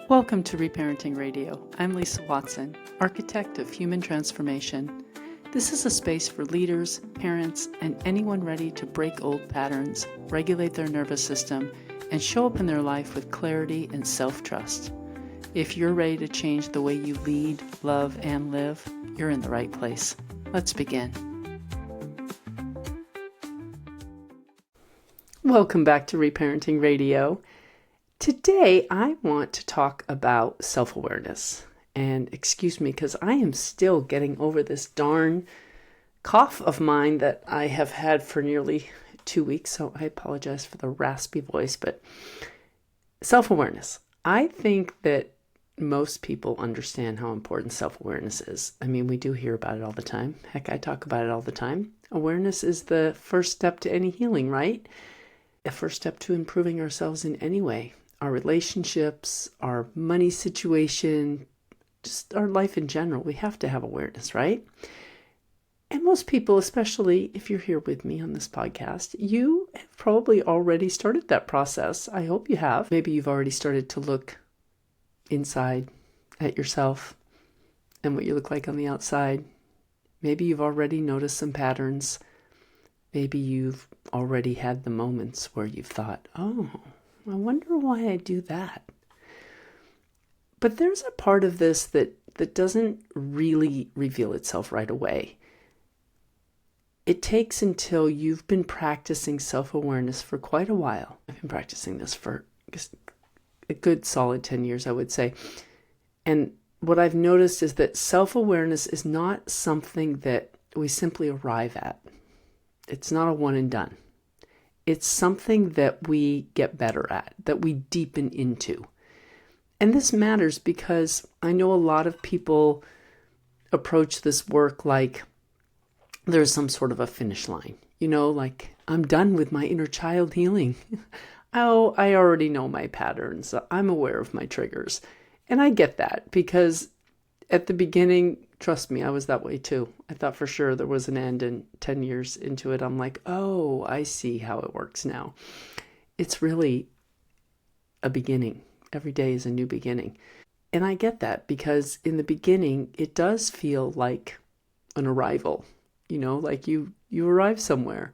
Welcome to Reparenting Radio. I'm Lisa Watson, architect of human transformation. This is a space for leaders, parents, and anyone ready to break old patterns, regulate their nervous system, and show up in their life with clarity and self-trust. If you're ready to change the way you lead, love, and live, you're in the right place. Let's begin. Welcome back to Reparenting Radio. Today, I want to talk about self-awareness. And excuse me, because I am still getting over this darn cough of mine that I have had for nearly 2 weeks. So I apologize for the raspy voice, but self-awareness. I think that most people understand how important self-awareness is. I mean, we do hear about it all the time. Heck, I talk about it all the time. Awareness is the first step to any healing, right? A first step to improving ourselves in any way. Our relationships, our money situation, just our life in general. We have to have awareness, right? And most people, especially if you're here with me on this podcast, you have probably already started that process. I hope you have. Maybe you've already started to look inside at yourself and what you look like on the outside. Maybe you've already noticed some patterns. Maybe you've already had the moments where you've thought, oh, I wonder why I do that. But there's a part of this that doesn't really reveal itself right away. It takes until you've been practicing self-awareness for quite a while. I've been practicing this for a good solid 10 years, I would say. And what I've noticed is that self-awareness is not something that we simply arrive at. It's not a one and done. It's something that we get better at, that we deepen into. And this matters because I know a lot of people approach this work like there's some sort of a finish line. You know, like, I'm done with my inner child healing. Oh, I already know my patterns. I'm aware of my triggers. And I get that because at the beginning, trust me, I was that way too. I thought for sure there was an end, and 10 years into it, I'm like, oh, I see how it works now. It's really a beginning. Every day is a new beginning. And I get that because in the beginning, it does feel like an arrival, you know, like you arrive somewhere.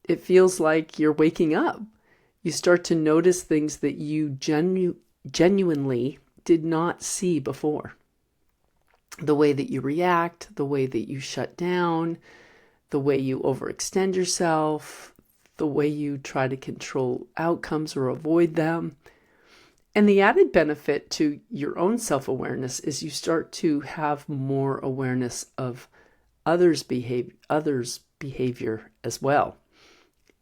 It feels like you're waking up. You start to notice things that you genuinely did not see before. The way that you react, the way that you shut down, the way you overextend yourself, the way you try to control outcomes or avoid them. And the added benefit to your own self-awareness is you start to have more awareness of others' behavior as well.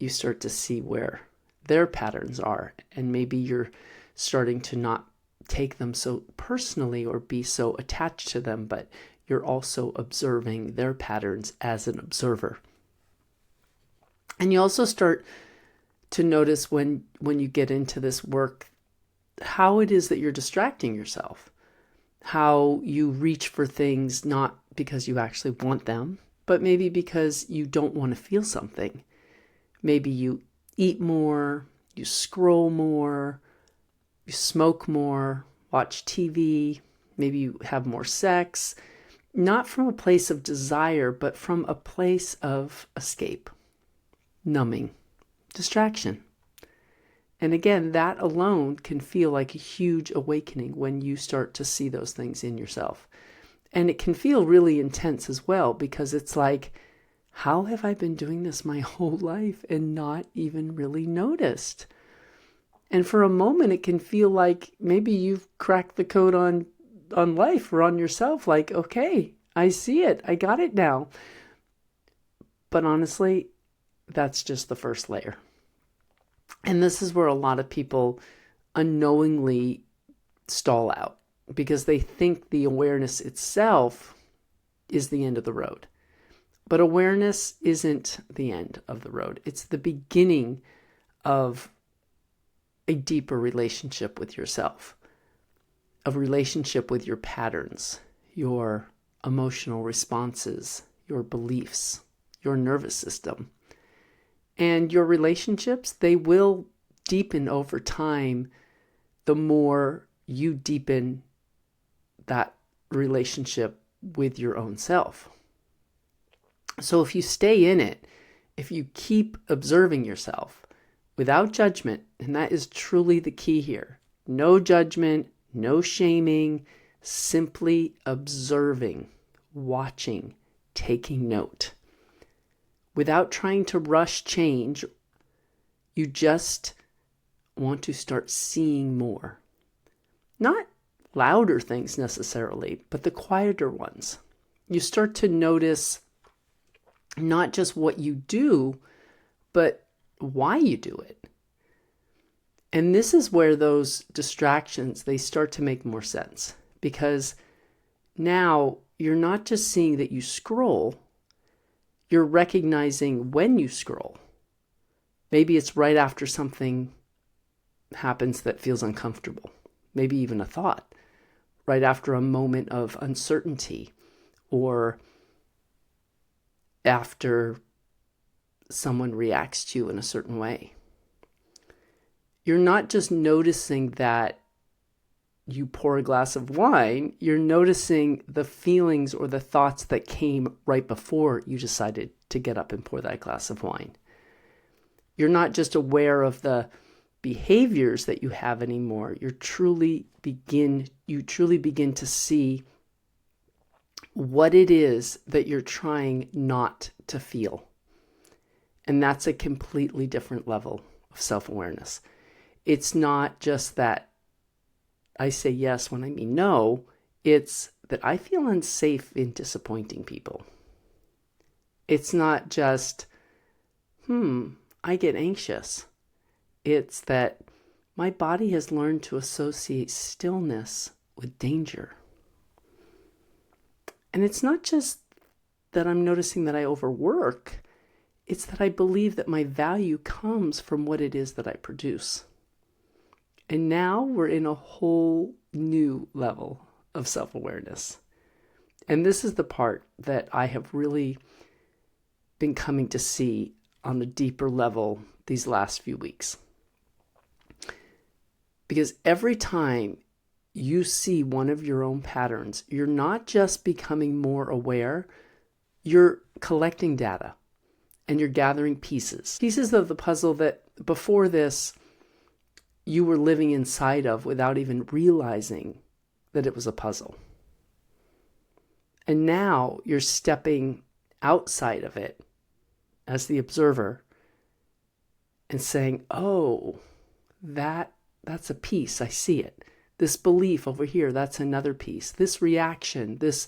You start to see where their patterns are, and maybe you're starting to not take them so personally or be so attached to them, but you're also observing their patterns as an observer. And you also start to notice when you get into this work, how it is that you're distracting yourself, how you reach for things not because you actually want them, but maybe because you don't want to feel something. Maybe you eat more, you scroll more, you smoke more, watch TV, maybe you have more sex, not from a place of desire, but from a place of escape, numbing, distraction. And again, that alone can feel like a huge awakening when you start to see those things in yourself. And it can feel really intense as well, because it's like, how have I been doing this my whole life and not even really noticed? And for a moment, it can feel like maybe you've cracked the code on life or on yourself. Like, okay, I see it. I got it now. But honestly, that's just the first layer. And this is where a lot of people unknowingly stall out because they think the awareness itself is the end of the road. But awareness isn't the end of the road. It's the beginning of a deeper relationship with yourself, a relationship with your patterns, your emotional responses, your beliefs, your nervous system. And your relationships, they will deepen over time the more you deepen that relationship with your own self. So if you stay in it, if you keep observing yourself without judgment, and that is truly the key here, no judgment, no shaming, simply observing, watching, taking note. Without trying to rush change, you just want to start seeing more. Not louder things necessarily, but the quieter ones. You start to notice not just what you do, but why you do it. And this is where those distractions, they start to make more sense, because now you're not just seeing that you scroll, you're recognizing when you scroll. Maybe it's right after something happens that feels uncomfortable, maybe even a thought, right after a moment of uncertainty, or after someone reacts to you in a certain way. You're not just noticing that you pour a glass of wine, you're noticing the feelings or the thoughts that came right before you decided to get up and pour that glass of wine. You're not just aware of the behaviors that you have anymore. You truly begin to see what it is that you're trying not to feel. And that's a completely different level of self-awareness. It's not just that I say yes when I mean no. It's that I feel unsafe in disappointing people. It's not just, I get anxious. It's that my body has learned to associate stillness with danger. And it's not just that I'm noticing that I overwork. It's that I believe that my value comes from what it is that I produce. And now we're in a whole new level of self-awareness. And this is the part that I have really been coming to see on a deeper level these last few weeks. Because every time you see one of your own patterns, you're not just becoming more aware, you're collecting data and you're gathering pieces of the puzzle that before this you were living inside of without even realizing that it was a puzzle. And now you're stepping outside of it as the observer and saying, oh, that's a piece. I see it. This belief over here, that's another piece. This reaction, this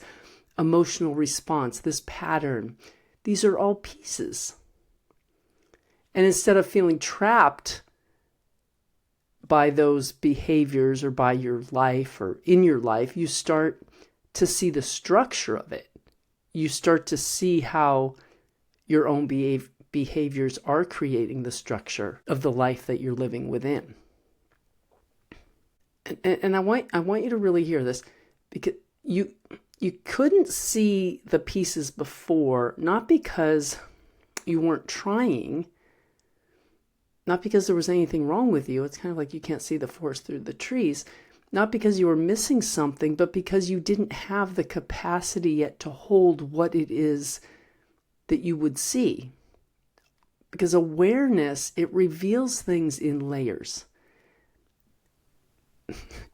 emotional response, this pattern, these are all pieces. And instead of feeling trapped by those behaviors or by your life or in your life, you start to see the structure of it. You start to see how your own behaviors are creating the structure of the life that you're living within. And I want you to really hear this, because you couldn't see the pieces before, not because you weren't trying, not because there was anything wrong with you. It's kind of like you can't see the forest through the trees, not because you were missing something, but because you didn't have the capacity yet to hold what it is that you would see. Because awareness, it reveals things in layers.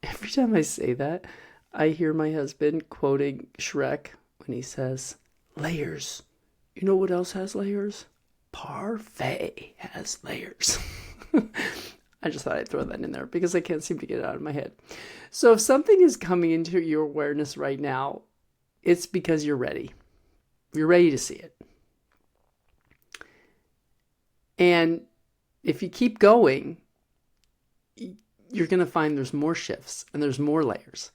Every time I say that, I hear my husband quoting Shrek when he says, layers. You know what else has layers? Parfait has layers. I just thought I'd throw that in there because I can't seem to get it out of my head. So if something is coming into your awareness right now, it's because you're ready. You're ready to see it. And if you keep going, you're going to find there's more shifts and there's more layers.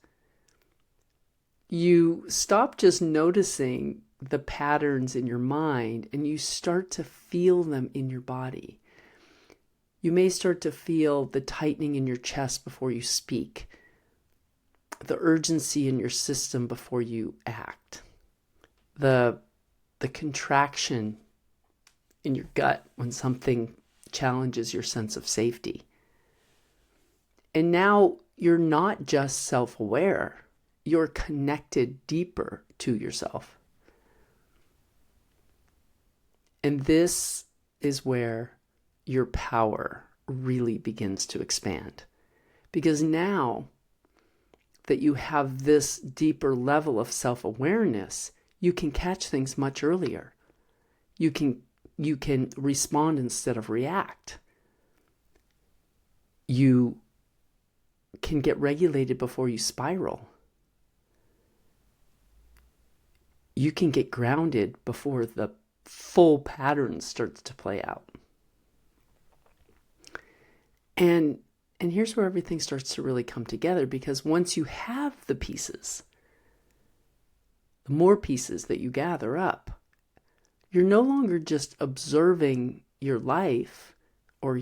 You stop just noticing the patterns in your mind and you start to feel them in your body. You may start to feel the tightening in your chest before you speak, the urgency in your system before you act, the contraction in your gut when something challenges your sense of safety. And now you're not just self-aware, you're connected deeper to yourself. And this is where your power really begins to expand. Because now that you have this deeper level of self-awareness, you can catch things much earlier. You can respond instead of react. You can get regulated before you spiral. You can get grounded before the full pattern starts to play out. And here's where everything starts to really come together, because once you have the pieces, the more pieces that you gather up, you're no longer just observing your life or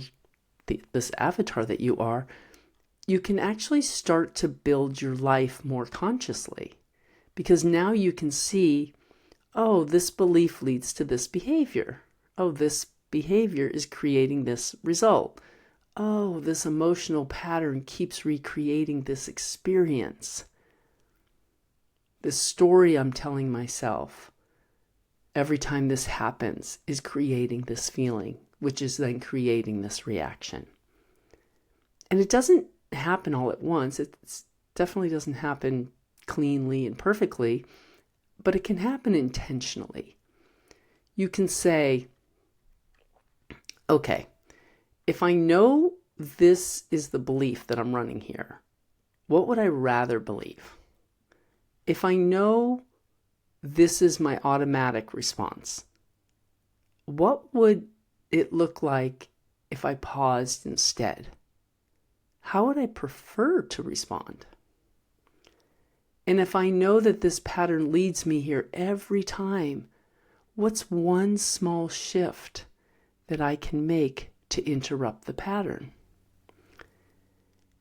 this avatar that you are. You can actually start to build your life more consciously, because now you can see, oh, this belief leads to this behavior. Oh, this behavior is creating this result. Oh, this emotional pattern keeps recreating this experience. This story I'm telling myself every time this happens is creating this feeling, which is then creating this reaction. And it doesn't happen all at once. It definitely doesn't happen cleanly and perfectly, but it can happen intentionally. You can say, okay, if I know this is the belief that I'm running here, what would I rather believe? If I know this is my automatic response, what would it look like if I paused instead? How would I prefer to respond? And if I know that this pattern leads me here every time, what's one small shift that I can make to interrupt the pattern?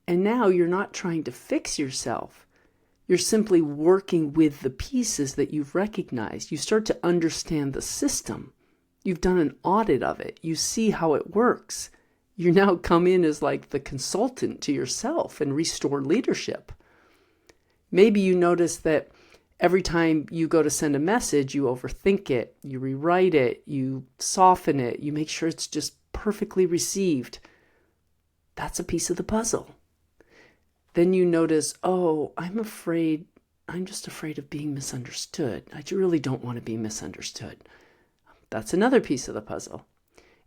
And now you're not trying to fix yourself. You're simply working with the pieces that you've recognized. You start to understand the system. You've done an audit of it. You see how it works. You now come in as like the consultant to yourself and restore leadership. Maybe you notice that every time you go to send a message, you overthink it, you rewrite it, you soften it, you make sure it's just perfectly received. That's a piece of the puzzle. Then you notice, oh, I'm just afraid of being misunderstood. I really don't want to be misunderstood. That's another piece of the puzzle.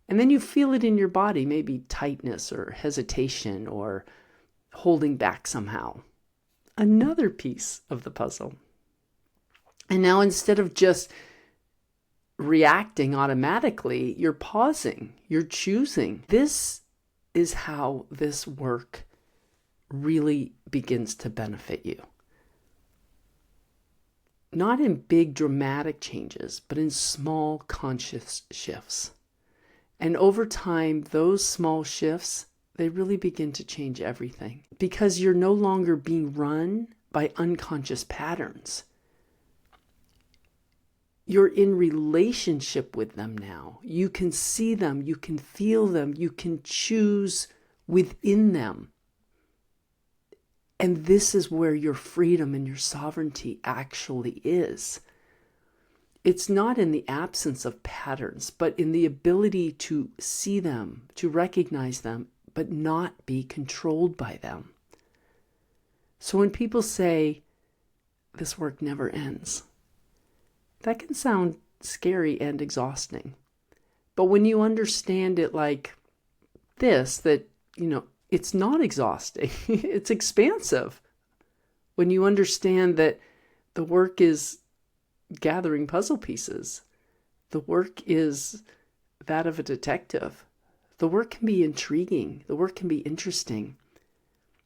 And then you feel it in your body, maybe tightness or hesitation or holding back somehow. Another piece of the puzzle. And now instead of just reacting automatically, you're pausing, you're choosing. This is how this work really begins to benefit you. Not in big dramatic changes, but in small conscious shifts. And over time, those small shifts, they really begin to change everything, because you're no longer being run by unconscious patterns. You're in relationship with them now. You can see them, you can feel them, you can choose within them. And this is where your freedom and your sovereignty actually is. It's not in the absence of patterns, but in the ability to see them, to recognize them, but not be controlled by them. So when people say, this work never ends, that can sound scary and exhausting. But when you understand it like this, that, it's not exhausting, it's expansive. When you understand that the work is gathering puzzle pieces, the work is that of a detective, the work can be intriguing, the work can be interesting,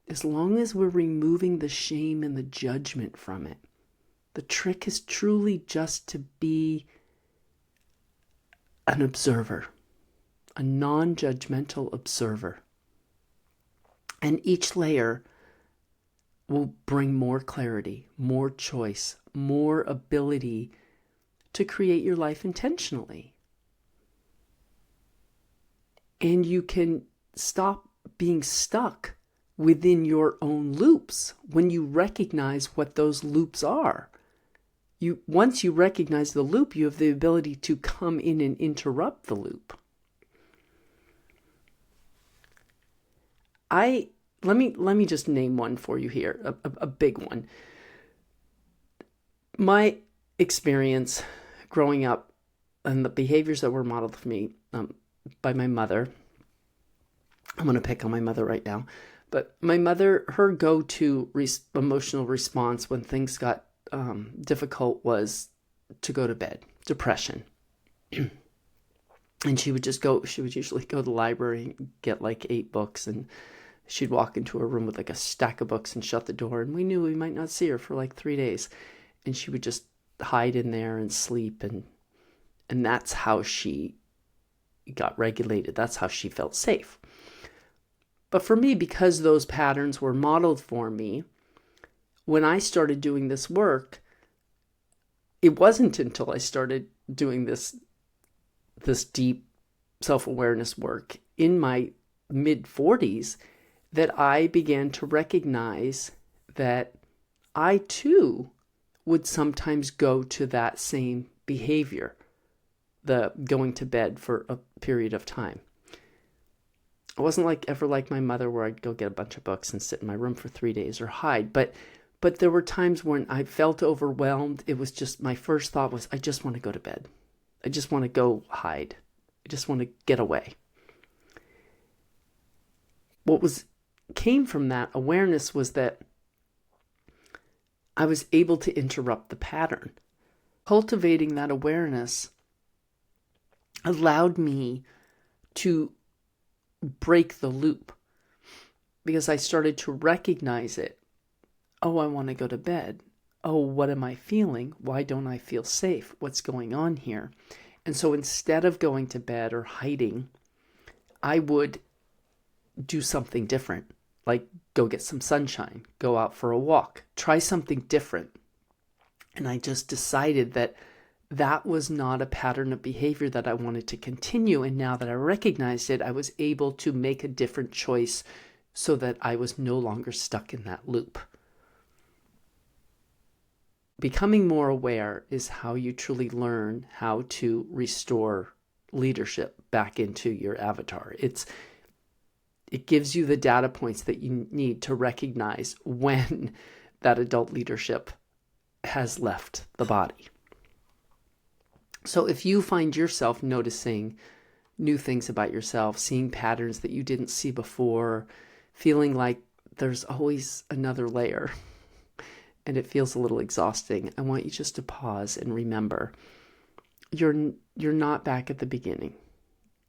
as long as we're removing the shame and the judgment from it. The trick is truly just to be an observer, a non-judgmental observer. And each layer will bring more clarity, more choice, more ability to create your life intentionally. And you can stop being stuck within your own loops when you recognize what those loops are. Once you recognize the loop, you have the ability to come in and interrupt the loop. Let me just name one for you here, a big one. My experience growing up and the behaviors that were modeled for me by my mother. I'm going to pick on my mother right now, but my mother, her go-to emotional response when things got difficult was to go to bed, depression. And she would usually go to the library and get like 8 books, and she'd walk into her room with like a stack of books and shut the door, and we knew we might not see her for like 3 days. And she would just hide in there and sleep, and that's how she got regulated. That's how she felt safe. But for me, because those patterns were modeled for me, when I started doing this work, it wasn't until I started doing this deep self-awareness work in my mid-40s that I began to recognize that I too would sometimes go to that same behavior, the going to bed for a period of time. I wasn't ever like my mother where I'd go get a bunch of books and sit in my room for 3 days or hide. But there were times when I felt overwhelmed. It was just, my first thought was, I just want to go to bed. I just want to go hide. I just want to get away. What came from that awareness was that I was able to interrupt the pattern. Cultivating that awareness allowed me to break the loop because I started to recognize it. Oh, I want to go to bed. Oh, what am I feeling? Why don't I feel safe? What's going on here? And so instead of going to bed or hiding, I would do something different, like go get some sunshine, go out for a walk, try something different. And I just decided that that was not a pattern of behavior that I wanted to continue. And now that I recognized it, I was able to make a different choice so that I was no longer stuck in that loop. Becoming more aware is how you truly learn how to restore leadership back into your avatar. It gives you the data points that you need to recognize when that adult leadership has left the body. So if you find yourself noticing new things about yourself, seeing patterns that you didn't see before, feeling like there's always another layer, and it feels a little exhausting, I want you just to pause and remember, you're not back at the beginning.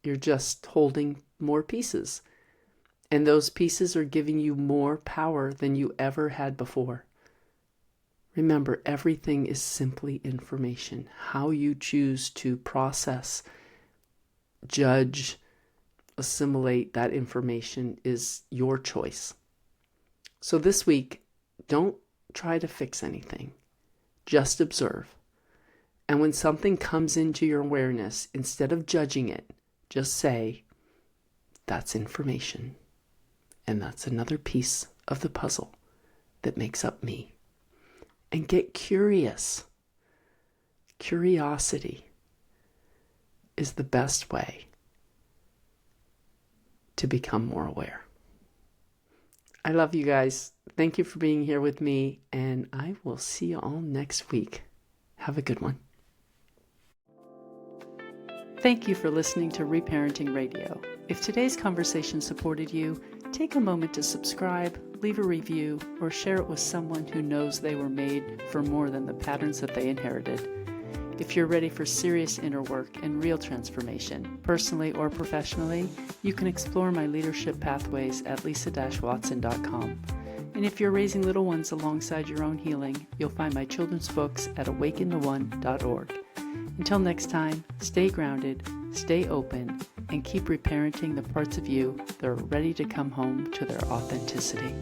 You're just holding more pieces. And those pieces are giving you more power than you ever had before. Remember, everything is simply information. How you choose to process, judge, assimilate that information is your choice. So this week, don't try to fix anything. Just observe. And when something comes into your awareness, instead of judging it, just say, that's information. And that's another piece of the puzzle that makes up me. And get curious. Curiosity is the best way to become more aware. I love you guys. Thank you for being here with me, and I will see you all next week. Have a good one. Thank you for listening to Reparenting Radio. If today's conversation supported you, take a moment to subscribe, leave a review, or share it with someone who knows they were made for more than the patterns that they inherited. If you're ready for serious inner work and real transformation, personally or professionally, you can explore my leadership pathways at lisa-watson.com. And if you're raising little ones alongside your own healing, you'll find my children's books at awakentheone.org. Until next time, stay grounded, stay open, and keep reparenting the parts of you that are ready to come home to their authenticity.